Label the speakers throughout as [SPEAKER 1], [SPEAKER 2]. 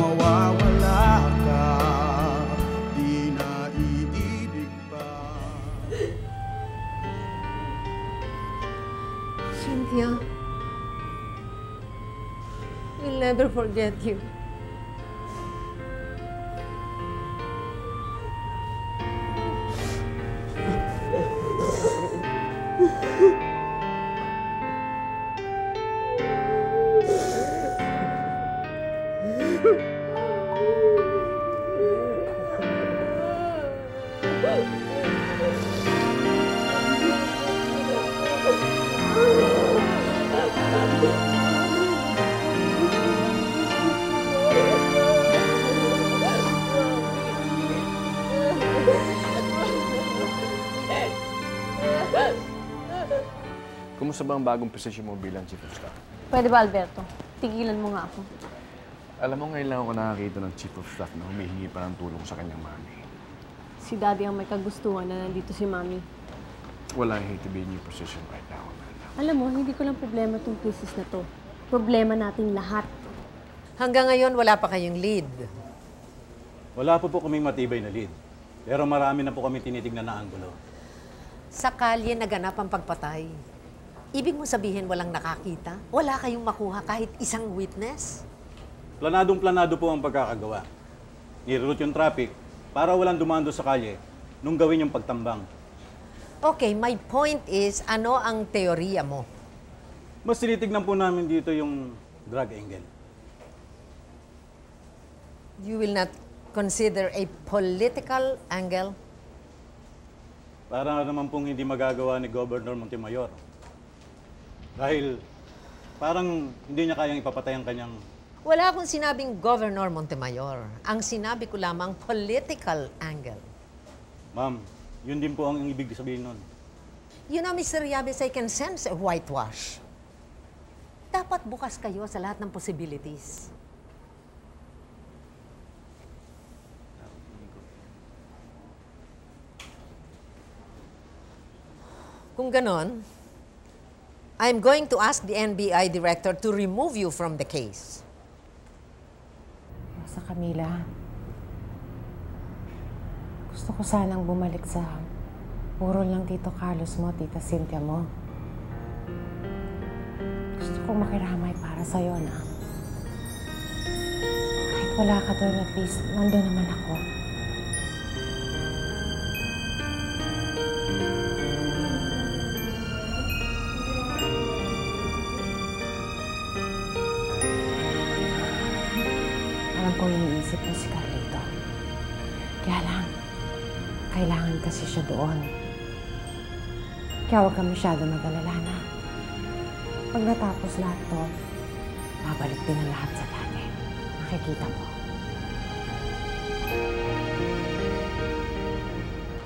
[SPEAKER 1] mawawala ka, di na iibig pa.
[SPEAKER 2] Cynthia, we'll never forget you.
[SPEAKER 3] Kumusta ba ang bagong posisyon mo bilang Chief of Staff?
[SPEAKER 4] Pwede ba, Alberto? Tigilan mo nga ako.
[SPEAKER 3] Alam mo, ngayon lang ako nakakita ng Chief of Staff na humihingi pa ng tulong sa kanyang mami.
[SPEAKER 4] Si Daddy ang may kagustuhan na nandito si Mami.
[SPEAKER 3] Well, I hate to be in your position right now, Amanda.
[SPEAKER 4] Alam mo, hindi ko lang problema itong crisis na to. Problema nating lahat.
[SPEAKER 2] Hanggang ngayon, wala pa kayong lead.
[SPEAKER 5] Wala po kaming matibay na lead. Pero marami na po kami tinitignan na anggulo.
[SPEAKER 2] Sa kalye naganap ang pagpatay. Ibig mo sabihin walang nakakita? Wala kayong makuha kahit isang witness?
[SPEAKER 5] Planadong-planado po ang pagkakagawa. Niroute yung traffic para walang dumando sa kalye nung gawin yung pagtambang.
[SPEAKER 2] Okay, my point is, ano ang teorya mo?
[SPEAKER 5] Mas tinitignan po namin dito yung drug angle.
[SPEAKER 2] You will not consider a political angle?
[SPEAKER 5] Para naman pong hindi magagawa ni Governor Montemayor. Dahil parang hindi niya kayang ipapatay ang kanyang...
[SPEAKER 2] Wala akong sinabing Governor Montemayor. Ang sinabi ko lamang political angle.
[SPEAKER 5] Ma'am, yun din po ang ibig sabihin nun.
[SPEAKER 2] You know, Mr. Yabes, I can sense a whitewash. Dapat bukas kayo sa lahat ng possibilities. Kung ganon, I'm going to ask the NBI director to remove you from the case.
[SPEAKER 6] Sa Camila, gusto ko sanang bumalik sa puro lang Tito Carlos mo, Tita Cynthia mo. Gusto ko makiramay para sa'yo na kahit wala ka doon, at least nandun naman ako. Kung iniisip mo si Carlito. Kaya lang, kailangan kasi siya doon. Kaya huwag ka masyado mag-alala na. Pag natapos lahat to, babalik din ang lahat sa dati. Nakikita mo.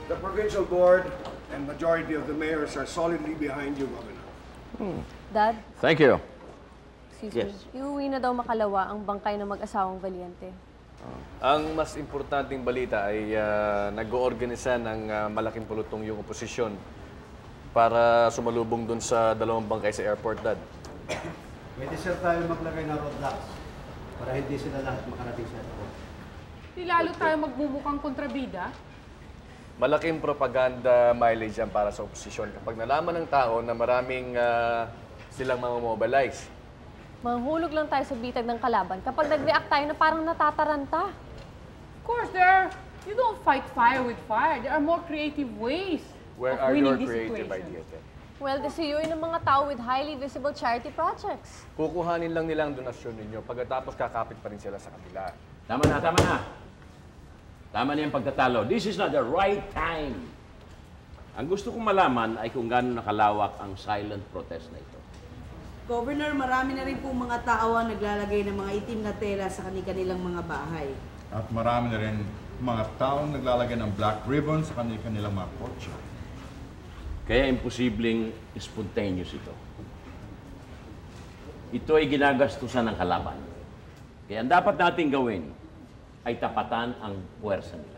[SPEAKER 7] The provincial board and majority of the mayors are solidly behind you, Governor.
[SPEAKER 4] Dad?
[SPEAKER 3] Thank you.
[SPEAKER 4] Excuse me. Iuwi na daw Makalawa ang bangkay ng mag-asawang Valiente.
[SPEAKER 3] Ang mas importanteng balita ay nag-oorganisa ng malaking pulutong yung oposisyon para sumalubong dun sa dalawang bangkay sa airport, Dad.
[SPEAKER 8] Pwede sir tayo maglagay ng roadblocks para hindi sila lahat makarating sa airport.
[SPEAKER 9] Di lalo tayo magmumukhang kontrabida?
[SPEAKER 3] Malaking propaganda mileage yan para sa oposisyon kapag nalaman ng tao na maraming silang mobilize.
[SPEAKER 4] Manghulog lang tayo sa bitag ng kalaban kapag nag-react tayo na parang natataranta.
[SPEAKER 9] Of course, you don't fight fire with fire. There are more creative ways
[SPEAKER 3] Where
[SPEAKER 9] of
[SPEAKER 3] are your
[SPEAKER 9] winning this
[SPEAKER 3] creative
[SPEAKER 9] situation.
[SPEAKER 3] ideas?
[SPEAKER 4] Well, desiyuin ng mga tao with highly visible charity projects.
[SPEAKER 3] Kukuhanin lang nila ang donasyon ninyo pagkatapos kakapit pa rin sila sa kabila.
[SPEAKER 10] Tama na, tama na. Tama na yung pagtatalo. This is not the right time. Ang gusto kong malaman ay kung gaano nakalawak ang silent protest na ito.
[SPEAKER 11] Governor, marami na rin pong mga tao ang naglalagay ng mga itim na tela sa kanilang mga bahay.
[SPEAKER 1] At marami na rin mga taong naglalagay ng black ribbon sa kanilang mga kotse.
[SPEAKER 10] Kaya imposibleng spontaneous ito. Ito ay ginagastusan ng kalaban. Kaya ang dapat natin gawin ay tapatan ang puwersa nila.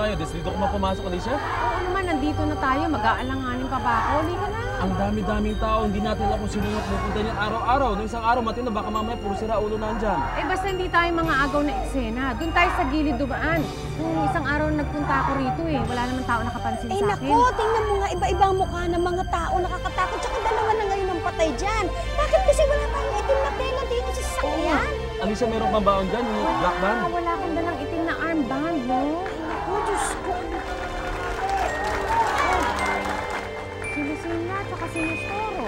[SPEAKER 12] tayo. Dito ko mapumasok, Alicia.
[SPEAKER 6] Oo naman, nandito na tayo. Mag-aalanganin pa ba ako? Hindi ka na.
[SPEAKER 12] Ang dami-daming tao. Hindi natin alam kung sino yung pupunta niyan araw-araw. Nung isang araw, matino, baka mamaya puro sira ulo na andyan.
[SPEAKER 6] Eh basta hindi tayo mga agaw na eksena. Doon tayo sa gilid dumaan. Nung isang araw nagpunta ako rito eh. Wala naman tao nakapansin sa akin.
[SPEAKER 13] Nako, tingnan mo nga iba-ibang mukha ng mga tao nakakatakot. Tsaka dalawa na ngayon ang patay dyan. Bakit kasi wala tayong itim na tela dito sa sasakyan?
[SPEAKER 12] Alicia, meron kang baon dyan, yung black band?
[SPEAKER 6] Wala akong dalang itim na armband, no?
[SPEAKER 13] Ay, naku, Diyos ko.
[SPEAKER 6] Sinusinya, tsaka sinustoro.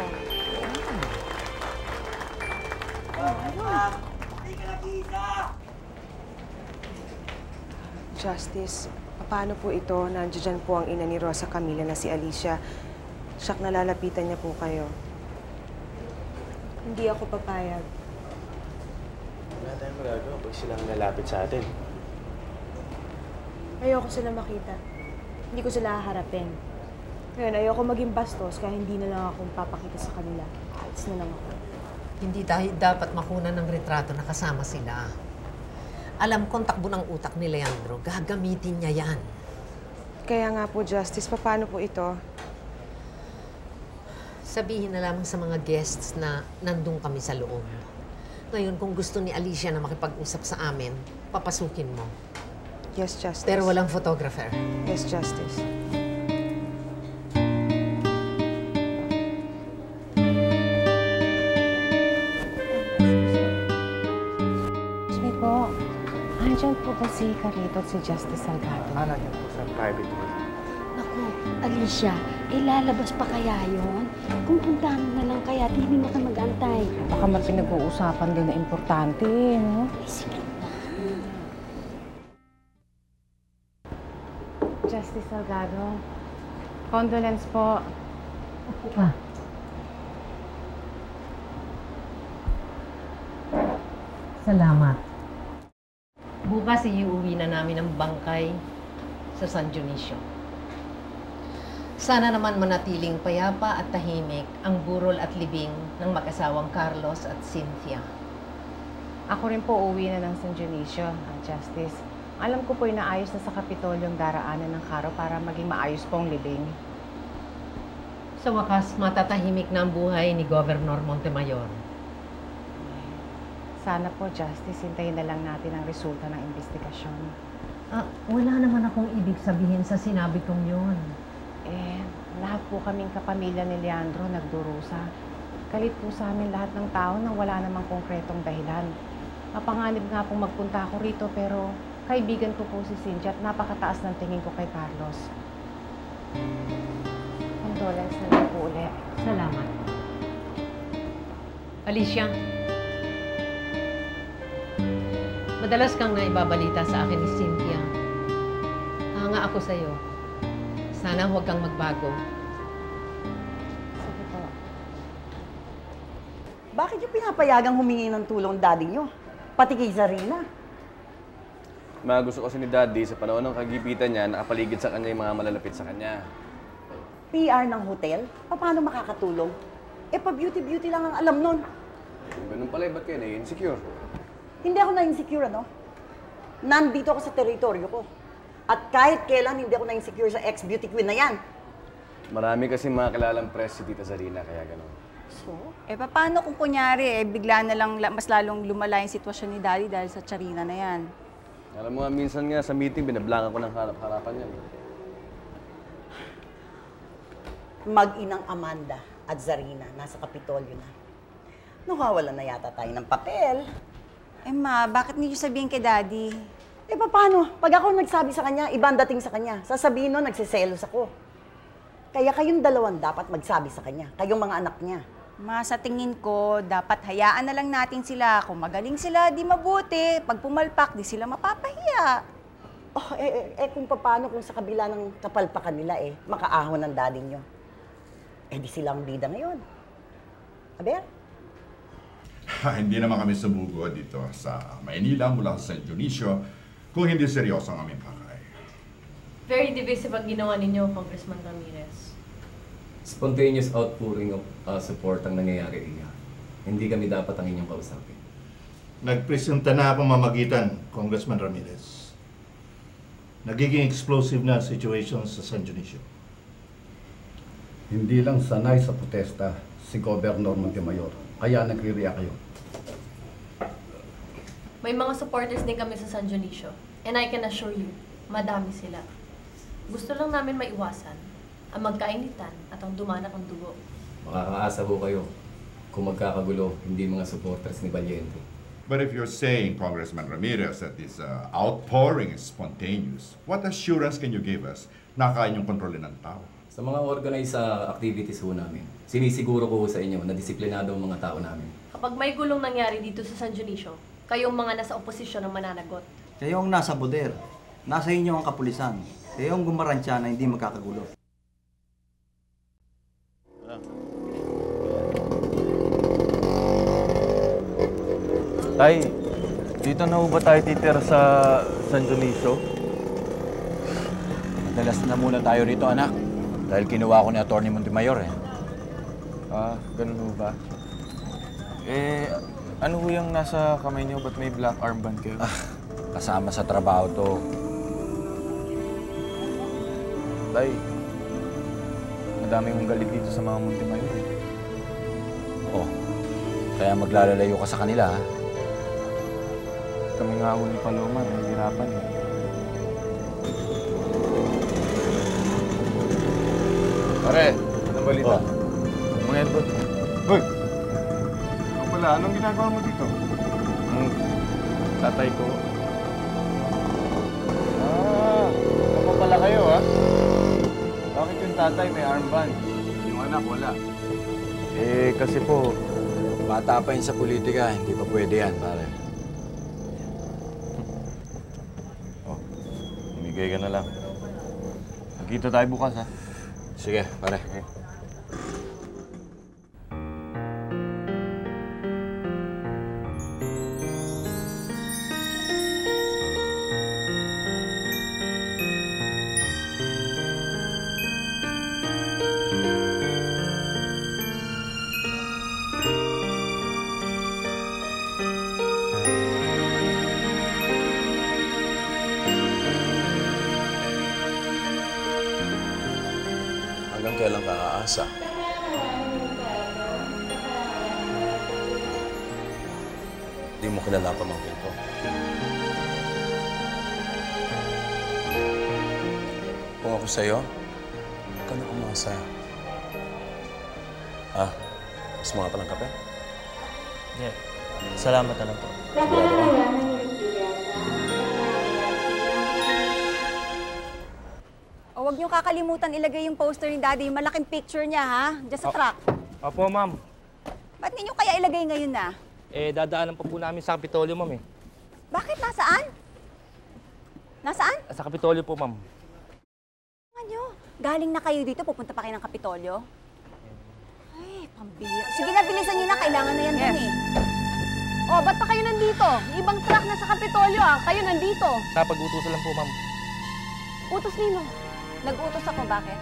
[SPEAKER 14] Justice, paano po ito? Nandiyan po ang ina ni Rosa Camila na si Alicia. Siyak nalalapitan niya po kayo.
[SPEAKER 13] Hindi ako papayag.
[SPEAKER 15] Wala tayong magagawa pag silang nalapit sa atin.
[SPEAKER 13] Ayoko sila makita. Hindi ko sila haharapin. Ngayon, ayoko maging bastos kaya hindi na lang akong papakita sa kanila. Alis na lang ako.
[SPEAKER 2] Hindi dahil dapat makunan ng retrato na kasama sila. Alam kong takbo ng utak ni Leandro. Gagamitin niya yan.
[SPEAKER 14] Kaya nga po, Justice, paano po ito?
[SPEAKER 2] Sabihin na lamang sa mga guests na nandun kami sa loob. Ngayon, kung gusto ni Alicia na makipag-usap sa amin, papasukin mo.
[SPEAKER 14] Yes, Justice.
[SPEAKER 2] Pero walang photographer.
[SPEAKER 14] Yes, Justice.
[SPEAKER 6] Nandiyan po ba si Carlito at si Justice Salgado?
[SPEAKER 15] Nandiyan po sa private room.
[SPEAKER 13] Naku, Alicia, ilalabas pa kaya yun? Kung puntahan mo na lang kaya, hindi na ka mag-antay.
[SPEAKER 6] Baka may pinag-uusapan din na importante, no?
[SPEAKER 13] Sige na.
[SPEAKER 6] Justice Salgado, condolence po.
[SPEAKER 2] Salamat. Bukas iuwi na namin ang bangkay sa San Dionisio. Sana naman manatiling payapa at tahimik ang burol at libing ng mag-asawang Carlos at Cynthia.
[SPEAKER 6] Ako rin po uwi na ng San Dionisio, Justice. Alam ko po inaayos na sa Kapitolyo ang daraanan ng karo para maging maayos po ang libing.
[SPEAKER 2] Sa wakas, matatahimik na ang buhay ni Governor Montemayor.
[SPEAKER 6] Sana po, Justice, hintayin na lang natin ang resulta ng investigasyon.
[SPEAKER 2] Wala naman akong ibig sabihin sa sinabi kong yun.
[SPEAKER 6] Lahat po kaming kapamilya ni Leandro nagdurusa. Galit po sa amin lahat ng tao nang wala namang konkretong dahilan. Mapanganib nga pong magpunta ako rito pero kaibigan ko po si Cynthia at napakataas ng tingin ko kay Carlos. Condolence na lang po ulit.
[SPEAKER 2] Salamat. Alicia, madalas kang naibabalita sa akin ni Cynthia. Hanga ako sa'yo. Sana huwag kang magbago.
[SPEAKER 6] Sige po.
[SPEAKER 11] Bakit yung pinapayagang humingi ng tulong daddy nyo? Pati kay Zarina.
[SPEAKER 3] Gusto kasi ni Daddy sa panahon ng kagipitan niya, nakapaligid sa kanya yung mga malalapit sa kanya.
[SPEAKER 11] PR ng hotel? Paano makakatulong? Pa-beauty-beauty lang ang alam nun.
[SPEAKER 3] Ganun pala, ba't kayo na-insecure?
[SPEAKER 11] Hindi ako na-insecure, ano? Nandito ako sa teritoryo ko. At kahit kailan, hindi ako na-insecure sa ex-beauty queen na yan.
[SPEAKER 3] Marami kasi mga kilalang press si Tita Zarina, kaya ganun.
[SPEAKER 13] So? Paano kung kunyari, bigla na lang mas lalong lumala yung sitwasyon ni Daddy dahil sa Charina na yan?
[SPEAKER 3] Alam mo nga, minsan nga sa meeting, binablangan ko ng harapan niya.
[SPEAKER 11] Mag-inang Amanda at Zarina, nasa Kapitolyo na. Nawawalan na yata tayo ng papel.
[SPEAKER 13] Ma, bakit niyo sabihin kay Daddy?
[SPEAKER 11] Paano? Pag ako nagsabi sa kanya, ibang dating sa kanya. Sasabihin nun, nagsiselos ako. Kaya kayong dalawan dapat magsabi sa kanya. Kayong mga anak niya.
[SPEAKER 13] Ma, sa tingin ko, dapat hayaan na lang natin sila. Kung magaling sila, di mabuti. Pag pumalpak, di sila mapapahiya.
[SPEAKER 11] Kung paano kung sa kabila ng kapalpakan nila, makaahon ng daddy nyo. Di silang bida ngayon. Aber?
[SPEAKER 1] Hindi naman kami sumugo dito sa Maynila mula sa San Dionisio kung hindi seryoso ang aming pakay.
[SPEAKER 16] Very divisive ang ginawa ninyo, Congressman Ramirez.
[SPEAKER 17] Spontaneous outpouring of support ang nangyayari niya. Hindi kami dapat ang inyong kausapin.
[SPEAKER 18] Nagpresenta na ako mamagitan, Congressman Ramirez. nagiging explosive na situation sa San Dionisio.
[SPEAKER 19] Hindi lang sanay sa protesta si Governor Montemayor, kaya nagre-react kayo.
[SPEAKER 16] May mga supporters din kami sa San Dionisio. And I can assure you, madami sila. Gusto lang namin maiwasan ang magkainitan at ang dumanak ng dugo.
[SPEAKER 17] Makakaasa ho kayo kung magkakagulo, hindi mga supporters ni Valiente.
[SPEAKER 1] But if you're saying, Congressman Ramirez, that this outpouring is spontaneous, what assurance can you give us na kaya niyong kontrolin ng tao?
[SPEAKER 17] Sa mga organized activities ho namin, sinisiguro ko sa inyo na disiplinado ang mga tao namin.
[SPEAKER 16] Kapag may gulong nangyari dito sa San Dionisio, kayong mga nasa oposisyon ang mananagot.
[SPEAKER 20] Kayong nasa boder, nasa inyo ang kapulisan. Kayong gumaransya na hindi magkakagulo.
[SPEAKER 15] Tay, dito na ba tayo titira sa San Dionisio?
[SPEAKER 21] Madalas na muna tayo rito, anak. Dahil kinuha ko ni Atty. Montemayor eh.
[SPEAKER 15] Ah, ganun ba? Eh, ano ho yung nasa kamay niyo? Ba't may black armband kayo?
[SPEAKER 21] Kasama sa trabaho to.
[SPEAKER 15] Tay, madami mong galit dito sa mga Montemayor eh.
[SPEAKER 21] Oh, kaya maglalalayo ka sa kanila, ha?
[SPEAKER 15] Kami nga ho ni Paloma, nahihirapan eh. Pare, anong balita? Mga airport. Hoy! Ano pala? Anong ginagawa mo dito? Tatay ko. Ako pala kayo, ha? Bakit yung tatay may armband? Yung anak, wala.
[SPEAKER 21] Eh, kasi po, bata pa yun sa politika, hindi pa pwede yan, pare.
[SPEAKER 15] Bigay ka na lang. Magkita tayo bukas, ha?
[SPEAKER 21] Sige, pare.
[SPEAKER 15] Okay.
[SPEAKER 21] Hanggang kailan ka aasa? Di mo kilala pamangkin ko. Kung ako sa'yo, huwag ka na umasa. Mas mga pa ng kape?
[SPEAKER 15] Yeah. Salamat na lang po.
[SPEAKER 21] Sigurado ka?
[SPEAKER 22] O, huwag niyo kakalimutan ilagay yung poster ni Daddy, yung malaking picture niya, ha? Diyan sa truck.
[SPEAKER 12] Opo, ma'am.
[SPEAKER 22] Ba't ninyo kaya ilagay ngayon na?
[SPEAKER 12] Eh, dadaanan pa po namin sa Kapitolyo, ma'am eh.
[SPEAKER 22] Bakit? Nasaan? Nasaan?
[SPEAKER 12] Sa Kapitolyo po, ma'am.
[SPEAKER 22] Ano? Galing na kayo dito, pupunta pa kayo ng Kapitolyo? Ay, pambira. Sige na, bilisan niyo na. Kailangan na yan dun eh.
[SPEAKER 4] Oh, ba't pa kayo nandito? Yung ibang truck na sa Kapitolyo, ah. Kayo nandito.
[SPEAKER 12] Napag-utusan lang po, ma'am.
[SPEAKER 4] Utos nino?
[SPEAKER 22] Nag-utos ako, bakit?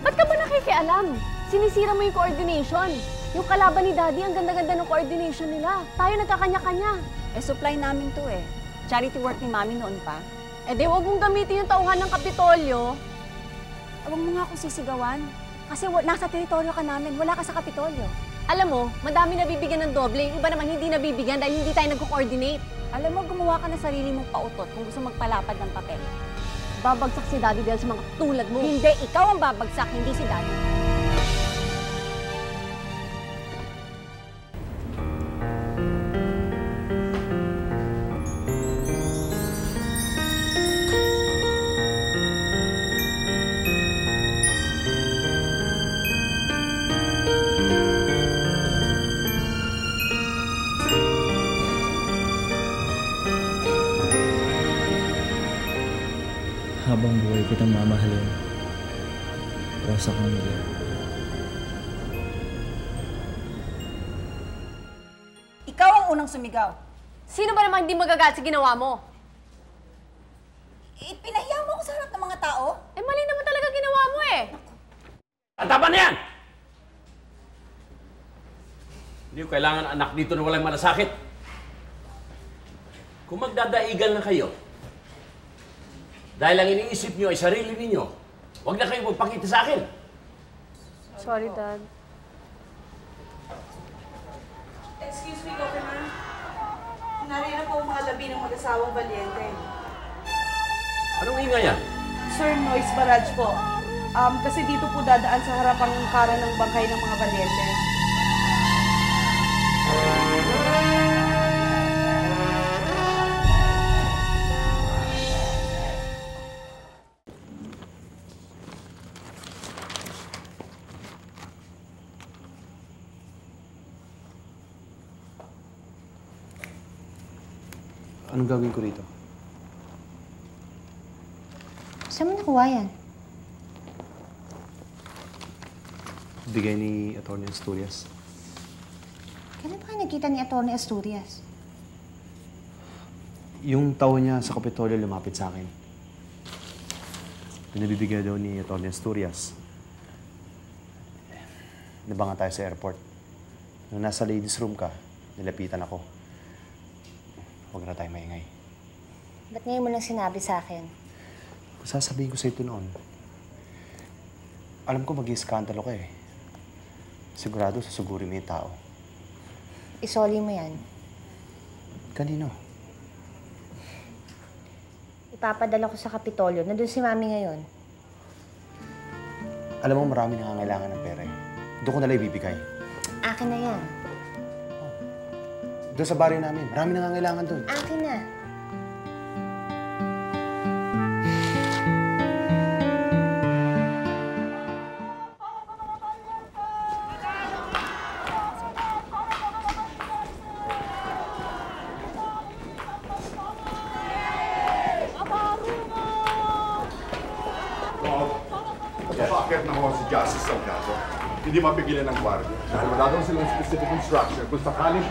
[SPEAKER 4] Ba't ka ba nakikialam? Sinisira mo yung coordination. Yung kalaban ni Daddy, ang ganda-ganda ng coordination nila. Tayo nagkakanya-kanya.
[SPEAKER 22] Eh, supply namin to eh. Charity work ni Mami noon pa.
[SPEAKER 4] Eh di, huwag mong gamitin yung tauhan ng Kapitolyo.
[SPEAKER 22] Huwag mo nga akong sisigawan. Kasi nasa teritoryo ka namin, wala ka sa Kapitolyo.
[SPEAKER 4] Alam mo, madami nabibigyan ng doble. Yung iba naman hindi nabibigyan dahil hindi tayo nagko-coordinate.
[SPEAKER 22] Alam mo, gumawa ka na sarili mong pautot kung gusto magpalapad ng papel.
[SPEAKER 4] Babagsak si Daddy dahil sa mga tulad mo.
[SPEAKER 22] Hindi, ikaw ang babagsak, hindi si Daddy.
[SPEAKER 12] Habang buhay kitang mamahalin. Rosa Camilla.
[SPEAKER 22] Ikaw ang unang sumigaw.
[SPEAKER 4] Sino ba naman hindi magagat sa ginawa mo?
[SPEAKER 22] Eh, pinahiya mo ako sa harap ng mga tao?
[SPEAKER 4] Eh, mali naman talaga ginawa mo eh.
[SPEAKER 10] Tama na yan! Hindi ko kailangan anak dito na walang malasakit. Kung magdadaigal na kayo, Dahil ang iniisip nyo ay sarili ninyo. Huwag na kayo magpakita sa akin.
[SPEAKER 13] Sorry, Dad.
[SPEAKER 5] Excuse me, Governor. Narito po ang mga labi ng mag-asawang Valiente.
[SPEAKER 10] Anong ingay yan?
[SPEAKER 5] Sir, noise barrage po. Kasi dito po dadaan sa harapang kara ng bangkay ng mga Valiente.
[SPEAKER 7] Anong gagawin ko rito?
[SPEAKER 23] Saan mo nakuha yan?
[SPEAKER 7] Bigay ni Atty. Asturias.
[SPEAKER 23] Kailan ba kayo nakita ni Atty. Asturias?
[SPEAKER 7] Yung tao niya sa Kapitolyo lumapit sa akin. Pinabibigay daw ni Atty. Asturias. Nabangan tayo sa airport. Nung nasa ladies room ka, nilapitan ako. Huwag na tayo maingay.
[SPEAKER 23] Ba't ngayon mo nang sinabi sa akin?
[SPEAKER 7] Sasabihin ko sa ito noon. Alam ko mag-iiskandalo ka eh. Sigurado susuguri mo yung tao.
[SPEAKER 23] Isoli mo yan.
[SPEAKER 7] Kanino?
[SPEAKER 23] Ipapadala ko sa Kapitolyo. Nandun si Mami ngayon.
[SPEAKER 7] Alam mo, marami nangangailangan ng pera eh. Doon ko nalang ibibigay.
[SPEAKER 23] Akin na yan.
[SPEAKER 7] Doon sa baryo namin, marami nangangailangan doon.
[SPEAKER 23] Akin na.
[SPEAKER 1] Bakit na si Justice Salgado? Hindi mapigilan ng gwardiya. Dahil wala daw silang specific instruction kung sakaling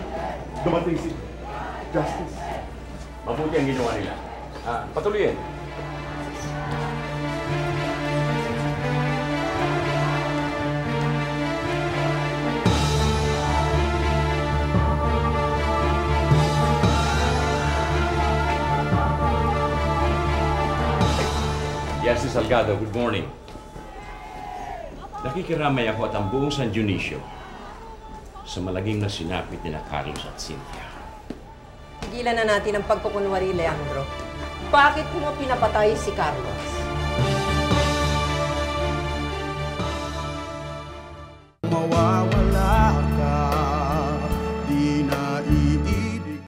[SPEAKER 1] dumating si Justice.
[SPEAKER 10] Mabuti ang ginawa nila. Patuloyin. Justice Salgado, good morning. Nakikiramay ako at ang buong San Dionisio sa malagim na sinapit ni Carlos at Cynthia.
[SPEAKER 2] Tigilan na natin ang pagkukunwari, Leandro. Bakit mo pinapatay si Carlos?
[SPEAKER 24] Mawawala